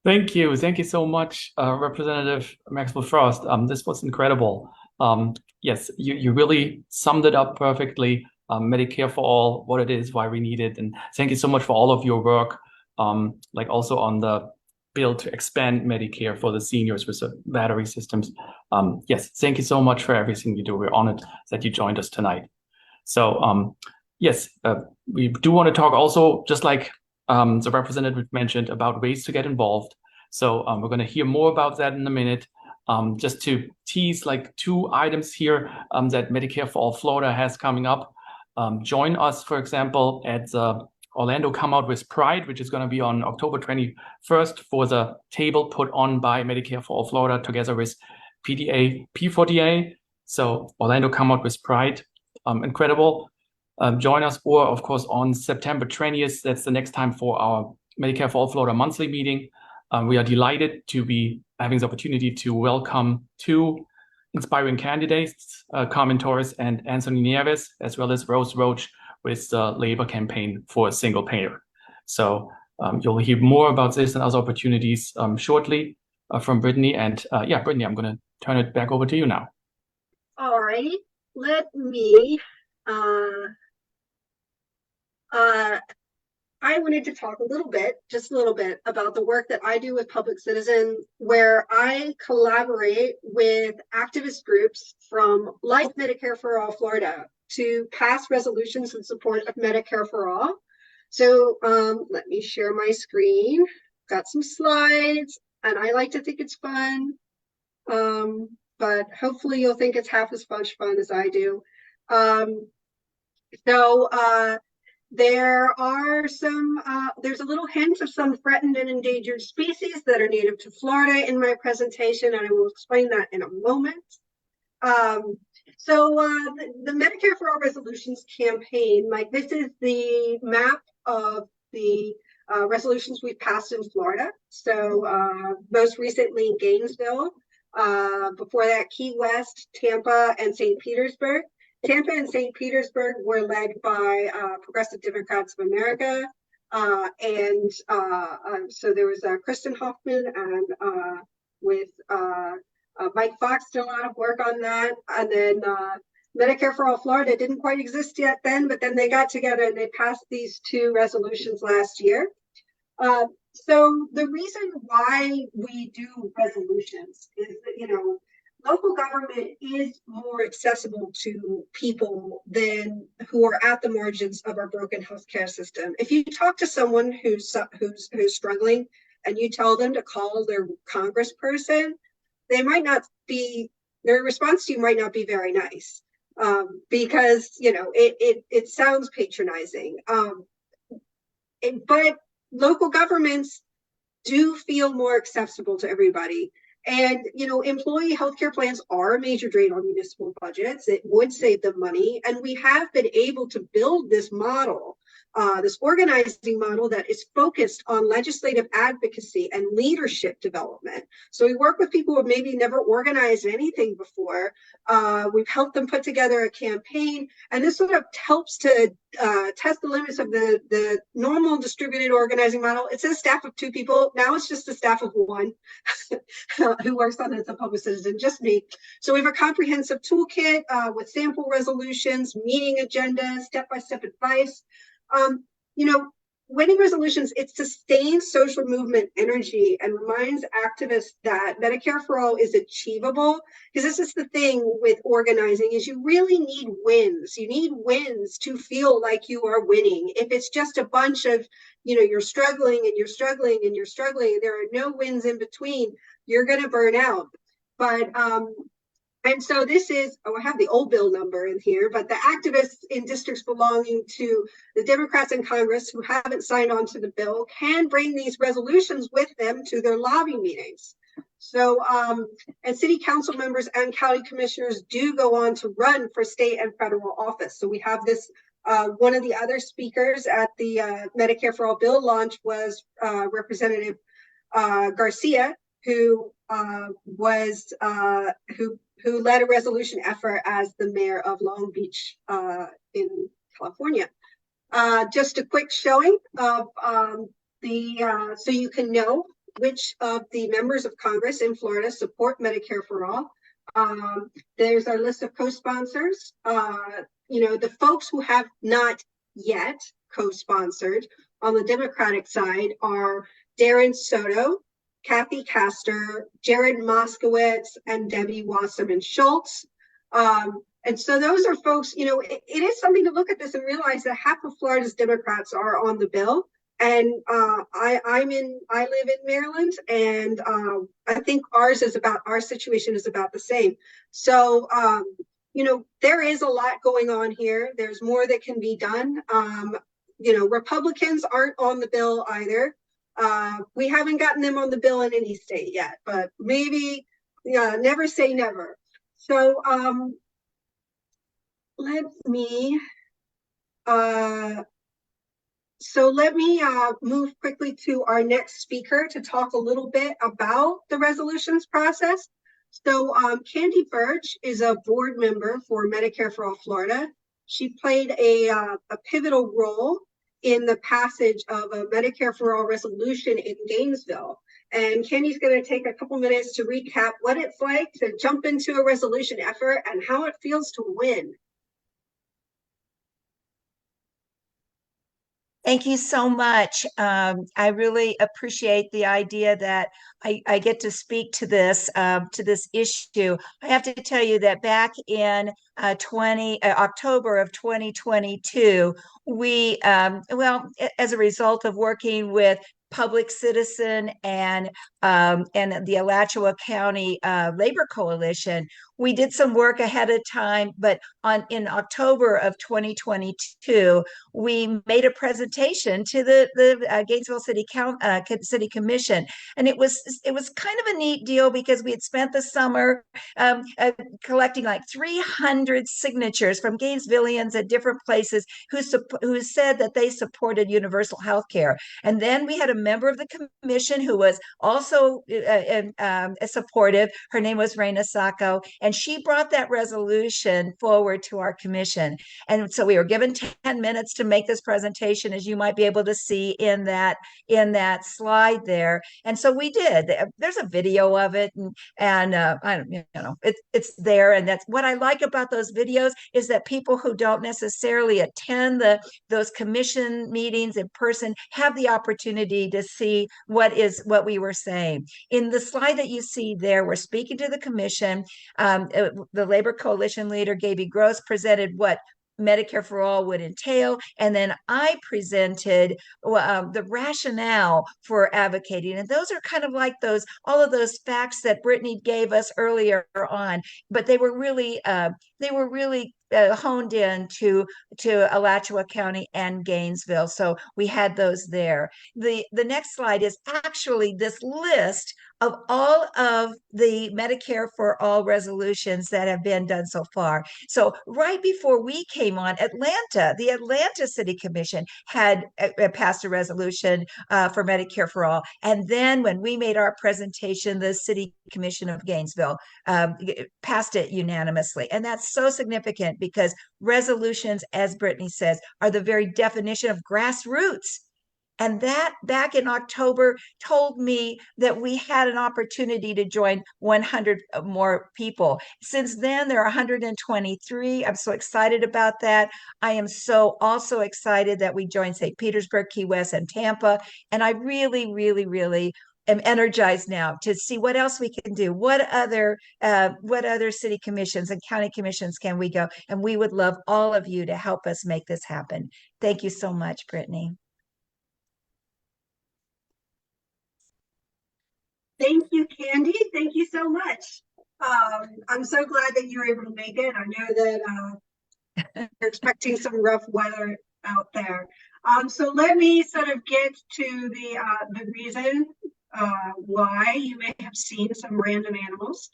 Thank you. Thank you so much, Representative Maxwell Frost. This was incredible. Yes, you really summed it up perfectly. Medicare for all, what it is, why we need it. And thank you so much for all of your work, like also on the bill to expand Medicare for the seniors with the battery systems. Yes, thank you so much for everything you do. We're honored that you joined us tonight. So yes, we do want to talk also, just like the representative mentioned, about ways to get involved. So we're going to hear more about that in a minute. Just to tease like 2 items here that Medicare for All Florida has coming up. Join us, for example, at the Orlando Come Out with Pride, which is going to be on October 21st for the table put on by Medicare for All Florida together with PDA, P40A. So Orlando, come out with pride. Incredible. Join us, or of course on September 20th, that's the next time for our Medicare for All Florida monthly meeting. We are delighted to be having the opportunity to welcome two inspiring candidates, Carmen Torres and Anthony Nieves, as well as Rose Roach with the Labor campaign for a single payer. So you'll hear more about this and other opportunities shortly from Brittany. And yeah, Brittany, I'm going to turn it back over to you now. All righty, let me, I wanted to talk just a little bit about the work that I do with Public Citizen, where I collaborate with activist groups from like Medicare for All Florida to pass resolutions in support of Medicare for All. So let me share my screen. Got some slides, and I like to think it's fun. But hopefully you'll think it's half as much fun as I do. There are some, there's a little hint of some threatened and endangered species that are native to Florida in my presentation, and I will explain that in a moment. The Medicare for All Resolutions campaign, like this is the map of the resolutions we've passed in Florida. So most recently Gainesville, before that Key West, Tampa, and St. Petersburg. Tampa and St. Petersburg were led by Progressive Democrats of America. So there was Kristen Hoffman and with Mike Fox did a lot of work on that. And then Medicare for All Florida didn't quite exist yet then, but then they got together and they passed these two resolutions last year. So the reason why we do resolutions is that, local government is more accessible to people than who are at the margins of our broken healthcare system. If you talk to someone who's struggling and you tell them to call their congressperson, their response to you might not be very nice, because it sounds patronizing. But local governments do feel more accessible to everybody. And, employee healthcare plans are a major drain on municipal budgets. It would save them money. And we have been able to build this model, this organizing model that is focused on legislative advocacy and leadership development. So we work with people who have maybe never organized anything before. We've helped them put together a campaign. And this sort of helps to test the limits of the normal distributed organizing model. It's a staff of 2 people. Now it's just a staff of 1 who works on it as a public citizen, just me. So we have a comprehensive toolkit with sample resolutions, meeting agendas, step-by-step advice. Winning resolutions, it sustains social movement energy and reminds activists that Medicare for All is achievable. Because this is the thing with organizing, is you really need wins. You need wins to feel like you are winning. If it's just a bunch of, you're struggling and you're struggling and you're struggling, and there are no wins in between, you're going to burn out. But and so this is, I have the old bill number in here, but the activists in districts belonging to the Democrats in Congress who haven't signed on to the bill can bring these resolutions with them to their lobby meetings. So, and city council members and county commissioners do go on to run for state and federal office. So we have this, one of the other speakers at the Medicare for All bill launch was Representative Garcia, who who led a resolution effort as the mayor of Long Beach in California. Just a quick showing of so you can know which of the members of Congress in Florida support Medicare for All. There's our list of co-sponsors. The folks who have not yet co-sponsored on the Democratic side are Darren Soto, Kathy Castor, Jared Moskowitz, and Debbie Wasserman Schultz. And so those are folks, it is something to look at this and realize that half of Florida's Democrats are on the bill. And I live in Maryland, and I think our situation is about the same. So, there is a lot going on here. There's more that can be done. Republicans aren't on the bill either. We haven't gotten them on the bill in any state yet, but maybe, never say never. So let me move quickly to our next speaker to talk a little bit about the resolutions process. So Candy Birch is a board member for Medicare for All Florida. She played a pivotal role in the passage of a Medicare for All resolution in Gainesville. And Candy's going to take a couple minutes to recap what it's like to jump into a resolution effort and how it feels to win. Thank you so much. I really appreciate the idea that I get to speak to this issue. I have to tell you that back in October of 2022, we as a result of working with Public Citizen and the Alachua County Labor Coalition, we did some work ahead of time, but in October of 2022, we made a presentation to the Gainesville City Commission, and it was kind of a neat deal because we had spent the summer collecting like 300 signatures from Gainesvillians at different places who said that they supported universal health care. And then we had a member of the commission who was also supportive. Her name was Reina Sacco, and she brought that resolution forward to our commission. And so we were given 10 minutes to make this presentation, as you might be able to see in that slide there. And so we did. There's a video of it, and I don't, it's there. And that's what I like about those videos, is that people who don't necessarily attend those commission meetings in person have the opportunity to see what we were saying. In the slide that you see there, we're speaking to the commission. The Labor Coalition leader, Gaby Gross, presented what Medicare for All would entail. And then I presented the rationale for advocating. And those are kind of like all of those facts that Brittany gave us earlier on, but they were really honed in to Alachua County and Gainesville. So we had those there. The next slide is actually this list of all of the Medicare for All resolutions that have been done so far. So right before we came on, the Atlanta City Commission had passed a resolution for Medicare for All. And then when we made our presentation, the City Commission of Gainesville passed it unanimously. And that's so significant because resolutions, as Brittany says, are the very definition of grassroots. And that back in October told me that we had an opportunity to join 100 more people. Since then, there are 123. I'm so excited about that. I am so also excited that we joined St. Petersburg, Key West, and Tampa. And I really, really, really am energized now to see what else we can do. What other city commissions and county commissions can we go? And we would love all of you to help us make this happen. Thank you so much, Brittany. Thank you, Candy. Thank you so much. I'm so glad that you were able to make it. I know that you're expecting some rough weather out there. So let me sort of get to the reason why you may have seen some random animals.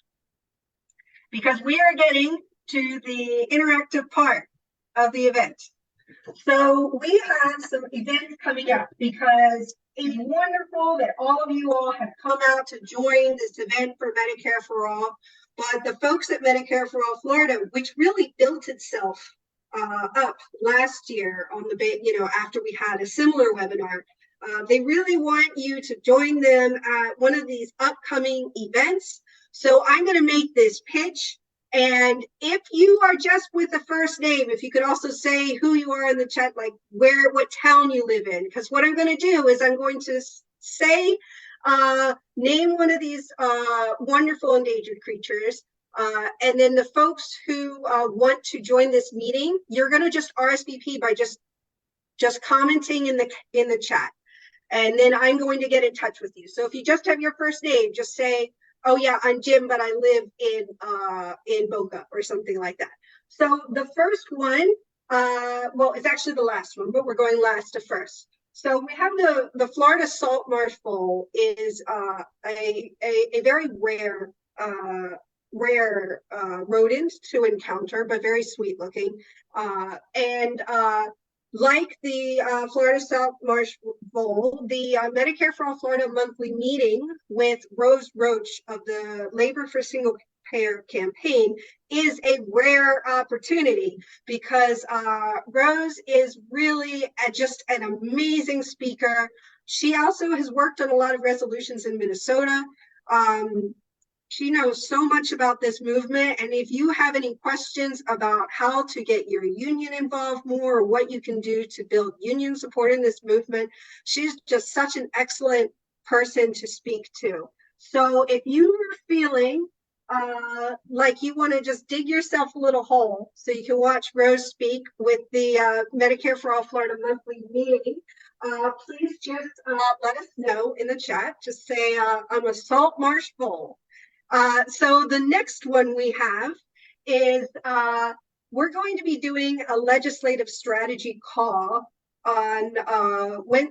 Because we are getting to the interactive part of the event. So we have some events coming up because it's wonderful that all of you all have come out to join this event for Medicare for All. But the folks at Medicare for All Florida, which really built itself up last year on after we had a similar webinar, they really want you to join them at one of these upcoming events. So I'm going to make this pitch. And if you are just with a first name, if you could also say who you are in the chat, like what town you live in, because what I'm going to do is I'm going to say, name one of these wonderful endangered creatures. And then the folks who want to join this meeting, you're going to just RSVP by just commenting in the chat. And then I'm going to get in touch with you. So if you just have your first name, just say, oh yeah, I'm Jim, but I live in Boca or something like that. So the first one, it's actually the last one, but we're going last to first. So we have the Florida Salt Marsh Vole is a very rare rare rodent to encounter, but very sweet looking. Like the Florida South Marsh Bowl, the Medicare for All Florida monthly meeting with Rose Roach of the Labor for Single Payer campaign is a rare opportunity because Rose is really just an amazing speaker. She also has worked on a lot of resolutions in Minnesota. She knows so much about this movement. And if you have any questions about how to get your union involved more or what you can do to build union support in this movement, she's just such an excellent person to speak to. So if you are feeling like you want to just dig yourself a little hole so you can watch Rose speak with the Medicare for All Florida monthly meeting, please just let us know in the chat. Just say, I'm a Salt Marsh Bowl. So the next one we have is we're going to be doing a legislative strategy call on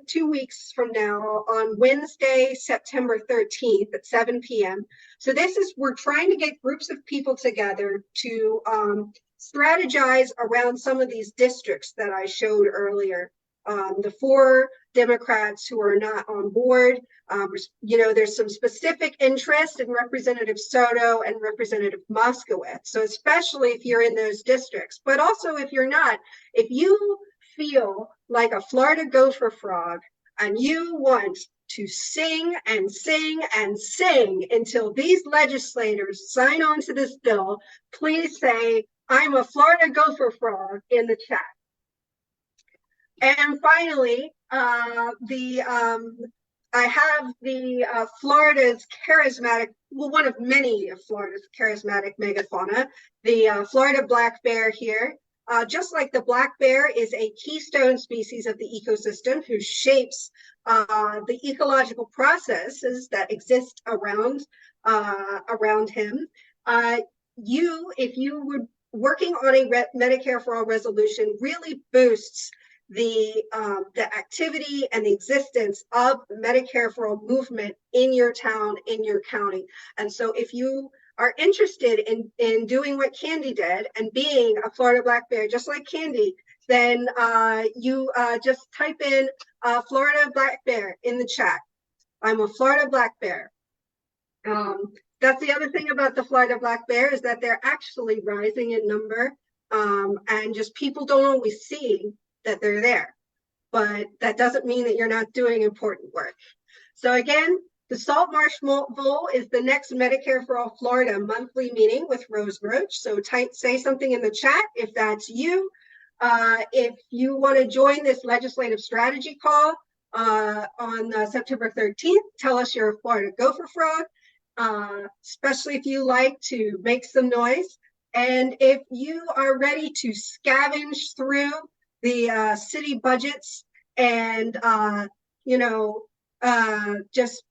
2 weeks from now on Wednesday, September 13th at 7 p.m. So we're trying to get groups of people together to strategize around some of these districts that I showed earlier. The 4 Democrats who are not on board. There's some specific interest in Representative Soto and Representative Moskowitz. So especially if you're in those districts, but also if you're not, if you feel like a Florida gopher frog and you want to sing and sing and sing until these legislators sign on to this bill, please say, I'm a Florida gopher frog in the chat. And finally, I have the Florida's charismatic, one of many of Florida's charismatic megafauna, the Florida black bear here. Just like the black bear is a keystone species of the ecosystem who shapes the ecological processes that exist around him. If you were working on a Medicare for All resolution, really boosts the activity and the existence of the Medicare for All movement in your town, in your county. And so if you are interested in doing what Candy did and being a Florida black bear, just like Candy, then you just type in Florida black bear in the chat. I'm a Florida black bear. That's the other thing about the Florida black bear is that they're actually rising in number, and just people don't always see that they're there, but that doesn't mean that you're not doing important work. So again, the Salt Marsh Bowl is the next Medicare for All Florida monthly meeting with Rose Roach. So say something in the chat if that's you. If you want to join this legislative strategy call on September 13th, tell us you're a Florida gopher frog, especially if you like to make some noise. And if you are ready to scavenge through the city budgets and just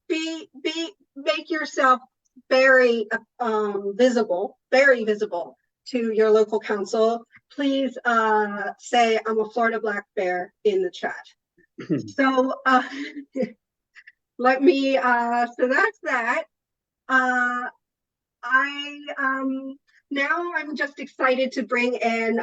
make yourself very visible to your local council, please say I'm a Florida black bear in the chat. So let me so that's that. Now I'm just excited to bring in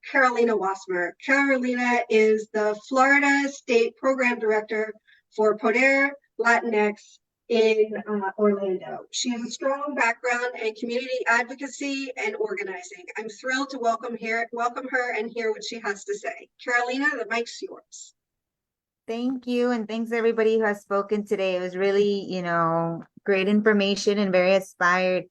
Carolina Wasmer. Carolina is the Florida State Program Director for Poder Latinx in Orlando. She has a strong background in community advocacy and organizing. I'm thrilled to welcome her and hear what she has to say. Carolina, the mic's yours. Thank you, and thanks everybody who has spoken today. It was really, great information and very inspired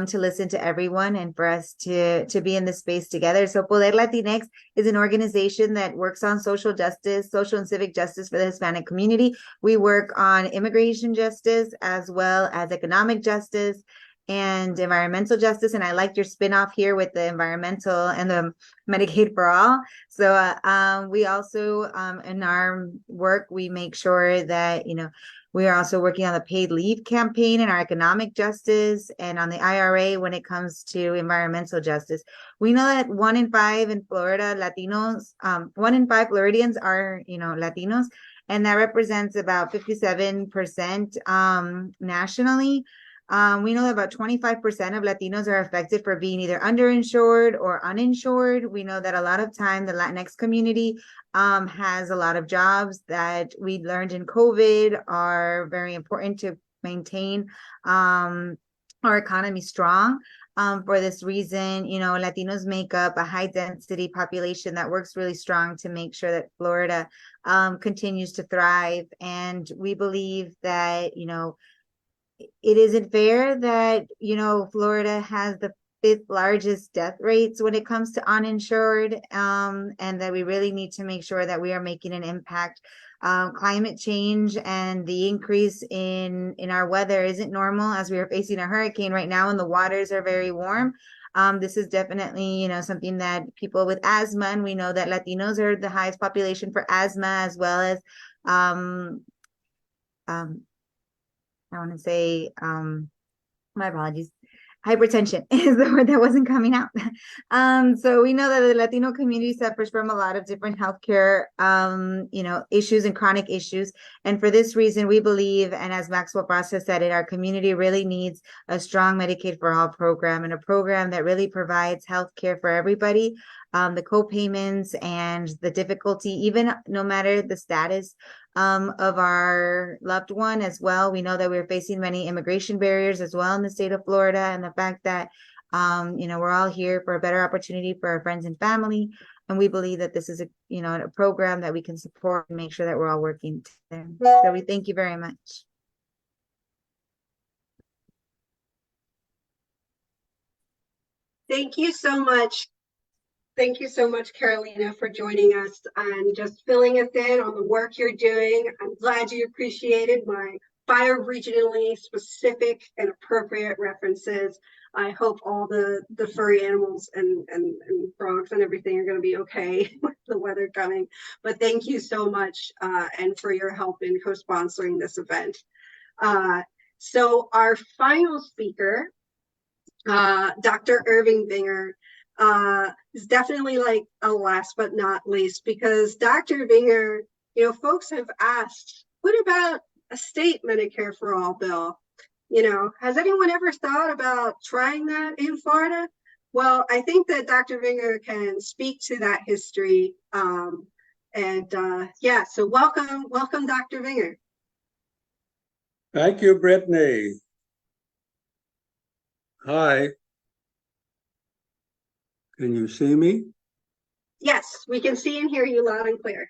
to listen to everyone and for us to be in this space together. So Poder Latinx is an organization that works on social justice, social and civic justice for the Hispanic community. We work on immigration justice as well as economic justice and environmental justice. And I liked your spinoff here with the environmental and the Medicaid for All. So we also, in our work, we make sure that, we are also working on the paid leave campaign and our economic justice and on the IRA when it comes to environmental justice. We know that 1 in 5 in Florida Latinos, 1 in 5 Floridians are, Latinos, and that represents about 57% nationally. We know that about 25% of Latinos are affected for being either underinsured or uninsured. We know that a lot of time the Latinx community has a lot of jobs that we learned in COVID are very important to maintain our economy strong. For this reason, Latinos make up a high density population that works really strong to make sure that Florida continues to thrive. And we believe that, it isn't fair that, Florida has the 5th largest death rates when it comes to uninsured, and that we really need to make sure that we are making an impact. Climate change and the increase in our weather isn't normal, as we are facing a hurricane right now and the waters are very warm. This is definitely, something that people with asthma, and we know that Latinos are the highest population for asthma, as well as I want to say, my apologies, hypertension is the word that wasn't coming out. So we know that the Latino community suffers from a lot of different healthcare, issues and chronic issues. And for this reason, we believe, and as Maxwell Frost has said it, our community really needs a strong Medicaid for All program, and a program that really provides healthcare for everybody. The co-payments and the difficulty, even no matter the status of our loved one as well. We know that we're facing many immigration barriers as well in the state of Florida, and the fact that, we're all here for a better opportunity for our friends and family. And we believe that this is a program that we can support and make sure that we're all working together. So we thank you very much. Thank you so much. Thank you so much, Carolina, for joining us and just filling us in on the work you're doing. I'm glad you appreciated my bioregionally specific and appropriate references. I hope all the furry animals and frogs and everything are going to be okay with the weather coming. But thank you so much and for your help in co-sponsoring this event. So our final speaker, Dr. Irving Vinger, is definitely like a last but not least, because Dr. Vinger, folks have asked, what about a state Medicare for All bill? Has anyone ever thought about trying that in Florida? Well, I think that Dr. Vinger can speak to that history. So welcome, Dr. Vinger. Thank you, Brittany. Hi. Can you see me? Yes, we can see and hear you loud and clear.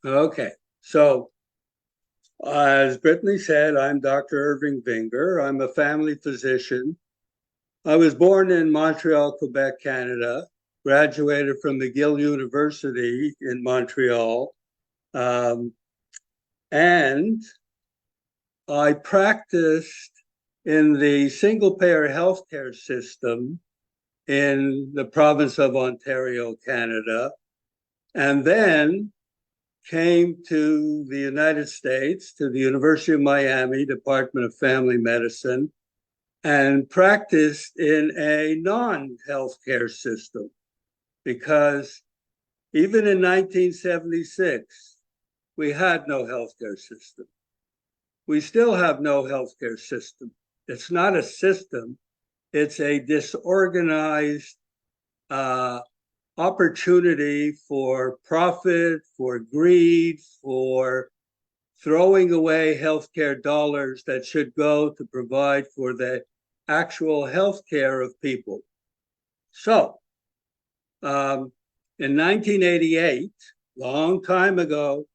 Okay, so as Brittany said, I'm Dr. Irving Vinger. I'm a family physician. I was born in Montreal, Quebec, Canada, graduated from McGill University in Montreal, and I practiced in the single-payer healthcare system in the province of Ontario, Canada, and then came to the United States, to the University of Miami, Department of Family Medicine, and practiced in a non-healthcare system, because even in 1976, we had no healthcare system. We still have no healthcare system. It's not a system. It's a disorganized opportunity for profit, for greed, for throwing away healthcare dollars that should go to provide for the actual healthcare of people. So, in 1988, long time ago,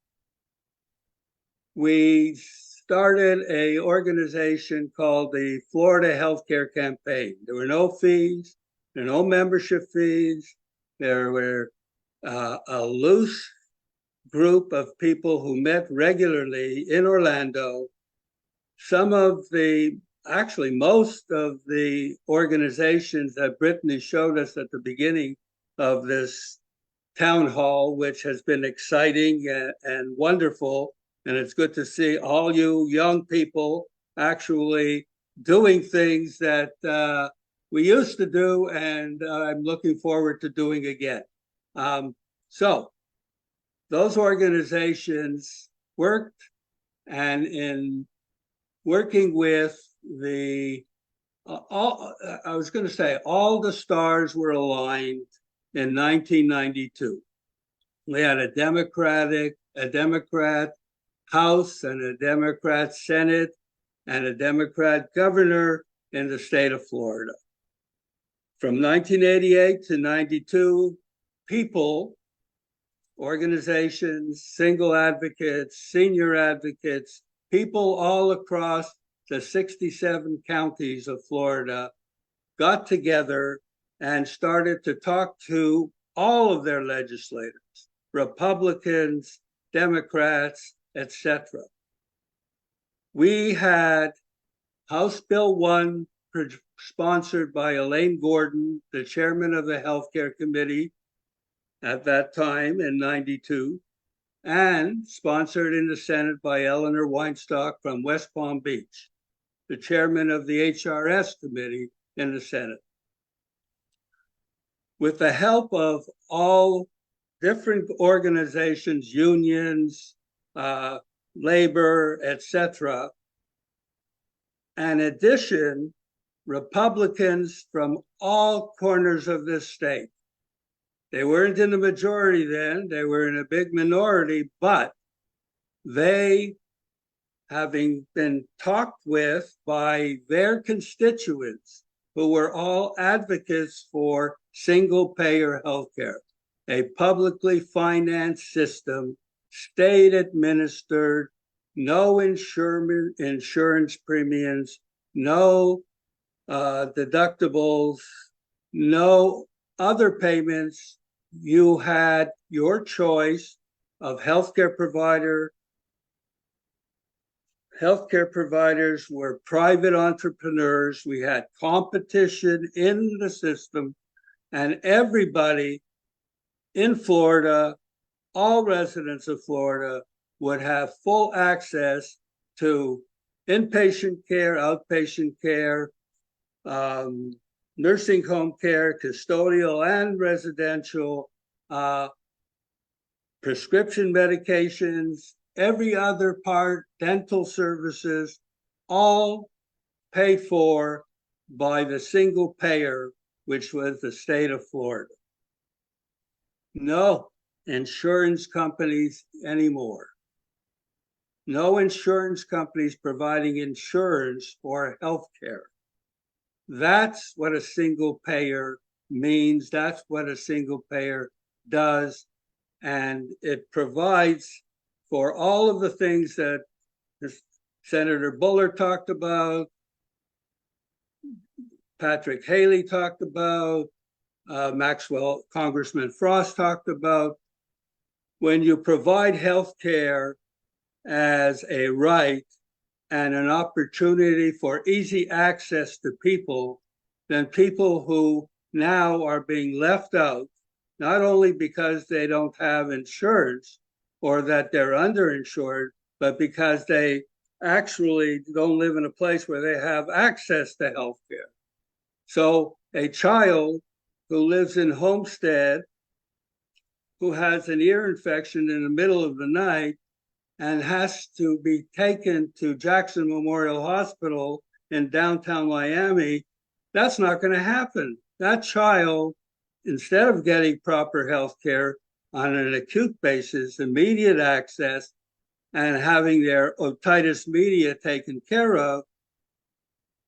we started an organization called the Florida Healthcare Campaign. There were no fees, there were no membership fees. There were a loose group of people who met regularly in Orlando. Actually, most of the organizations that Brittany showed us at the beginning of this town hall, which has been exciting and wonderful. And it's good to see all you young people actually doing things that we used to do, and I'm looking forward to doing again. So those organizations worked, and in working with the all I was going to say all the stars were aligned in 1992. We had a Democrat House and a Democrat Senate and a Democrat governor in the state of Florida. From 1988 to 92, people, organizations, single advocates, senior advocates, people all across the 67 counties of Florida got together and started to talk to all of their legislators, Republicans, Democrats, etc. We had House Bill 1 sponsored by Elaine Gordon, the chairman of the Healthcare Committee at that time in 92, and sponsored in the Senate by Eleanor Weinstock from West Palm Beach, the chairman of the HRS Committee in the Senate. With the help of all different organizations, unions, labor, etc. In addition, Republicans from all corners of this state. They weren't in the majority then, they were in a big minority, but they, having been talked with by their constituents, who were all advocates for single-payer healthcare, a publicly financed system, state-administered, no insurance premiums, no deductibles, no other payments. You had your choice of healthcare provider. Healthcare providers were private entrepreneurs. We had competition in the system, and everybody in Florida, all residents of Florida, would have full access to inpatient care, outpatient care, nursing home care, custodial and residential, prescription medications, every other part, dental services, all paid for by the single payer, which was the state of Florida. No insurance companies anymore. No insurance companies providing insurance for healthcare. That's what a single payer means. That's what a single payer does. And it provides for all of the things that Senator Bullard talked about, Patrick Haley talked about, Congressman Frost talked about. When you provide health care as a right and an opportunity for easy access to people, then people who now are being left out, not only because they don't have insurance or that they're underinsured, but because they actually don't live in a place where they have access to health care. So a child who lives in Homestead, who has an ear infection in the middle of the night and has to be taken to Jackson Memorial Hospital in downtown Miami, that's not going to happen. That child, instead of getting proper health care on an acute basis, immediate access, and having their otitis media taken care of,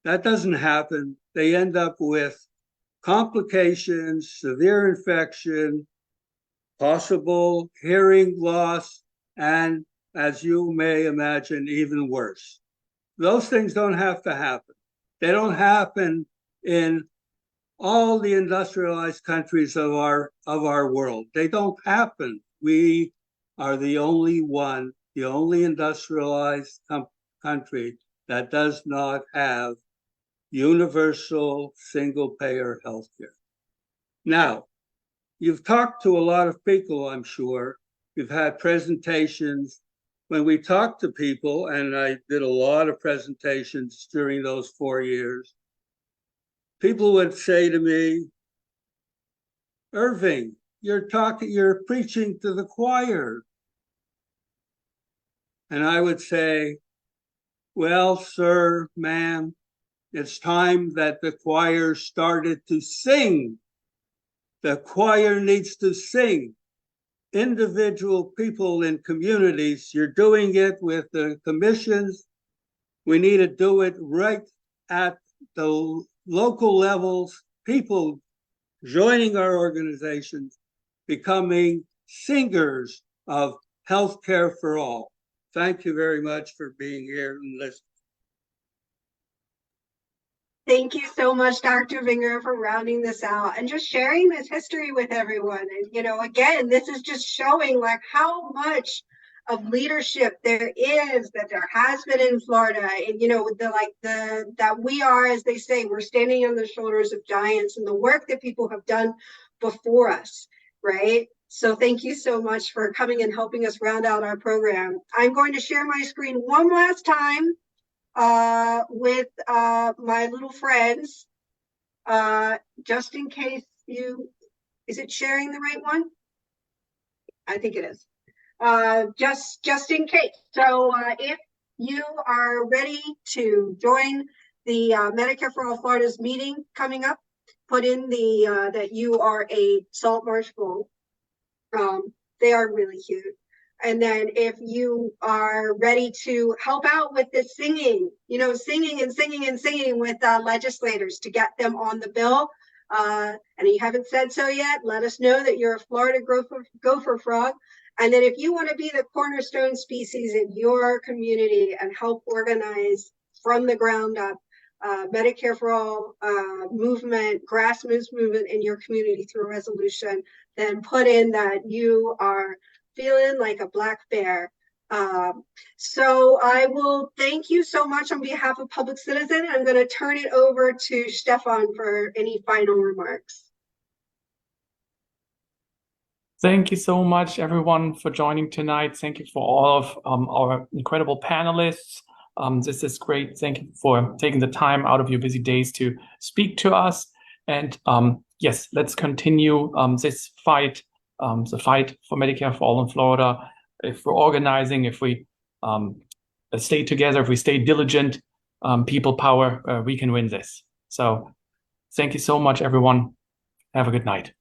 that doesn't happen. They end up with complications, severe infection, possible hearing loss, and, as you may imagine, even worse. Those things don't have to happen. They don't happen in all the industrialized countries of our world. They don't happen. We are the only one, the only industrialized country that does not have universal single-payer healthcare. Now, you've talked to a lot of people, I'm sure. You've had presentations. When we talk to people, and I did a lot of presentations during those 4 years, people would say to me, Irving, you're preaching to the choir. And I would say, well, sir, ma'am, It's time that the choir started to sing. The choir needs to sing. Individual people in communities, you're doing it with the commissions. We need to do it right at the local levels, people joining our organizations, becoming singers of healthcare for all. Thank you very much for being here and listening. Thank you so much, Dr. Vinger, for rounding this out and just sharing this history with everyone. And, you know, again, this is just showing like how much of leadership there is, that there has been in Florida. And, you know, that we are, as they say, we're standing on the shoulders of giants, and the work that people have done before us, right? So thank you so much for coming and helping us round out our program. I'm going to share my screen one last time with my little friends, just in case is it sharing the right one? I think it is. Just in case. So if you are ready to join the Medicare for All Florida's meeting coming up, put in the that you are a Salt Marsh Bowl. They are really cute. And then if you are ready to help out with the singing, you know, singing with legislators to get them on the bill, and you haven't said so yet, let us know that you're a Florida gopher frog. And then if you want to be the cornerstone species in your community and help organize from the ground up Medicare for All movement, grassroots movement in your community through a resolution, then put in that you are feeling like a black bear. So I will thank you so much on behalf of Public Citizen. I'm going to turn it over to Stefan for any final remarks. Thank you so much, everyone, for joining tonight. Thank you for all of our incredible panelists. This is great. Thank you for taking the time out of your busy days to speak to us. And yes, let's continue this fight, the fight for Medicare for All in Florida. If we're organizing, if we stay together, if we stay diligent, people power, we can win this. So thank you so much, everyone. Have a good night.